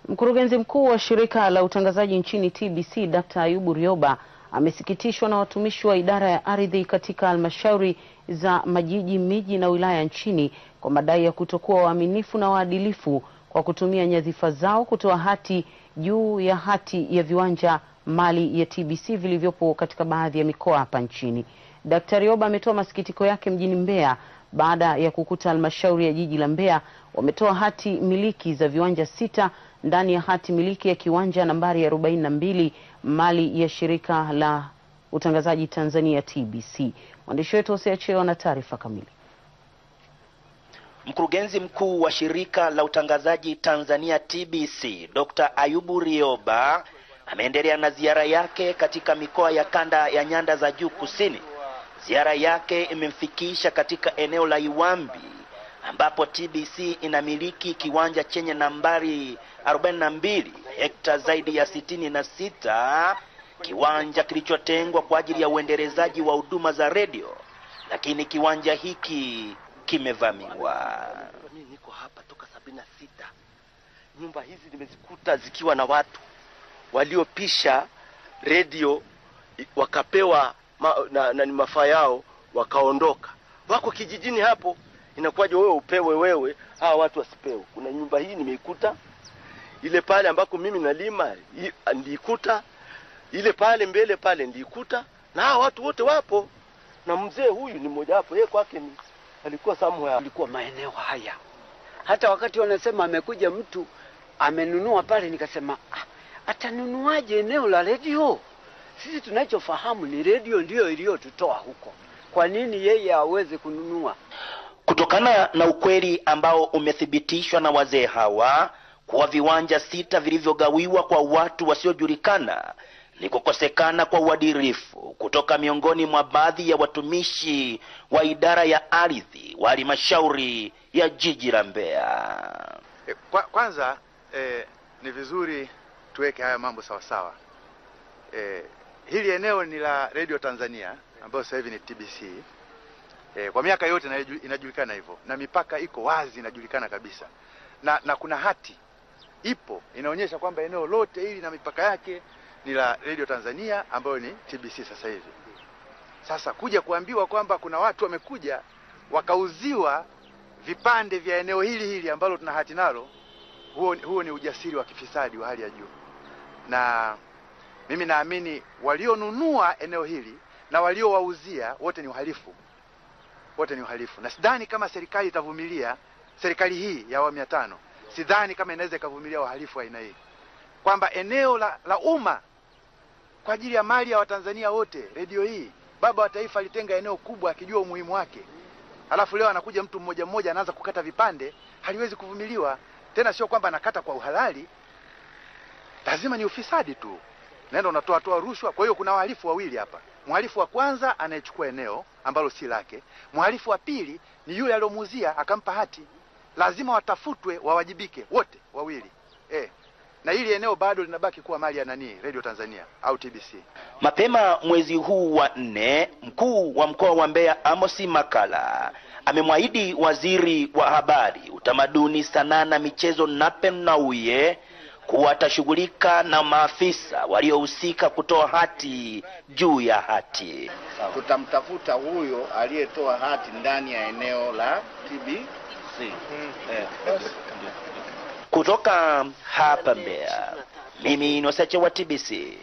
Mkurugenzi mkuu wa shirika la utangazaji nchini TBC, Dr. Ayubu Rioba, amesikitishwa na watumishi wa idara ya ardhi katika halmashauri za majiji, miji na wilaya nchini kwa madai ya kutokuwa waaminifu na waadilifu kwa kutumia nyadhifa zao kutoa hati juu ya hati ya viwanja mali ya TBC vilivyopo katika baadhi ya mikoa hapa nchini. Dr. Rioba ametoa masikitiko yake mjini Mbeya baada ya kukuta halmashauri ya jiji la Mbeya wametoa hati miliki za viwanja 6 ndani ya hati miliki ya kiwanja nambari 42 mali ya shirika la utangazaji Tanzania TBC. Mwandishi wetu Hosea Cheo na taarifa kamili. Mkurugenzi mkuu wa shirika la utangazaji Tanzania TBC, Dr. Ayubu Rioba, ameendelea na ziara yake katika mikoa ya kanda ya nyanda za juu kusini. Ziara yake imemfikisha katika eneo la Iwambi ambapo TBC inamiliki kiwanja chenye nambari 42, hekta zaidi ya 66, kiwanja kilichotengwa kwa ajili ya uendelezaji wa huduma za redio, lakini kiwanja hiki kimevamiwa. Mimi niko hapa toka 76. Nyumba hizi nimezikuta zikiwa na watu waliopisha redio wakapewa na mafaa yao wakaondoka. Wako kijijini hapo, inakuwaje wewe upewe wewe hawa watu wasipewe? Kuna nyumba hii nimeikuta, ile pale ambako mimi nalima nilikuta, ile pale mbele pale nilikuta, na hawa watu wote wapo. Na mzee huyu ni mmoja wapo, yeye kwake ni alikuwa somewhere, alikuwa maeneo haya. Hata wakati wanasema amekuja mtu amenunua pale, nikasema atanunuaje eneo la redio? Sisi tunachofahamu ni redio ndio iliyotutoa huko. Kwa nini yeye aweze kununua? Kutokana na ukweli ambao umethibitishwa na wazee hawa kuwa viwanja 6 vilivyogawiwa kwa watu wasiojulikana ni kukosekana kwa uadilifu kutoka miongoni mwa baadhi ya watumishi wa idara ya ardhi wa halmashauri ya jiji la Mbeya. Kwanza ni vizuri tuweke haya mambo sawa sawa. Hili eneo ni la Radio Tanzania ambayo sasa hivi ni TBC. Kwa miaka yote inajulikana hivyo, na mipaka iko wazi, inajulikana kabisa. Na kuna hati ipo inaonyesha kwamba eneo lote hili na mipaka yake ni la Radio Tanzania ambayo ni TBC sasa hivi. Sasa kuja kuambiwa kwamba kuna watu wamekuja wakauziwa vipande vya eneo hili ambalo tuna hati nalo, huo ni ujasiri wa kifisadi wa hali ya juu. Na mimi naamini walionunua eneo hili na waliowauzia wote ni uhalifu. Wote ni uhalifu. Na sidhani kama serikali itavumilia, serikali hii ya awamu ya 5, sidhani kama inaweza kuvumilia uhalifu wa aina hii. Kwamba eneo la umma kwa ajili ya mali ya Watanzania wote, redio hii, baba wa taifa alitenga eneo kubwa akijua umuhimu wake. Alafu leo anakuja mtu mmoja anaanza kukata vipande, haliwezi kuvumiliwa. Tena sio kwamba anakata kwa uhalali. Lazima ni ufisadi tu. Nenda unatoa rushwa. Kwa hiyo kuna wahalifu wawili hapa. Mhalifu wa kwanza anayechukua eneo ambalo si lake. Mhalifu wa pili ni yule aliyomuuzia akampa hati. Lazima watafutwe, wawajibike wote wawili. Na hili eneo bado linabaki kuwa mali ya nani? Radio Tanzania au TBC. Mapema mwezi huu wa 4, mkuu wa mkoa wa Mbeya Amosi Makala amemwahidi waziri wa habari, utamaduni, sanaa na michezo Nape Nnauye kuwa atashughulika na maafisa waliohusika kutoa hati juu ya hati. Tutamtafuta huyo aliyetoa hati ndani ya eneo la TBC. Kutoka hapa Mbeya, mimi ni Hosea Cheo wa TBC.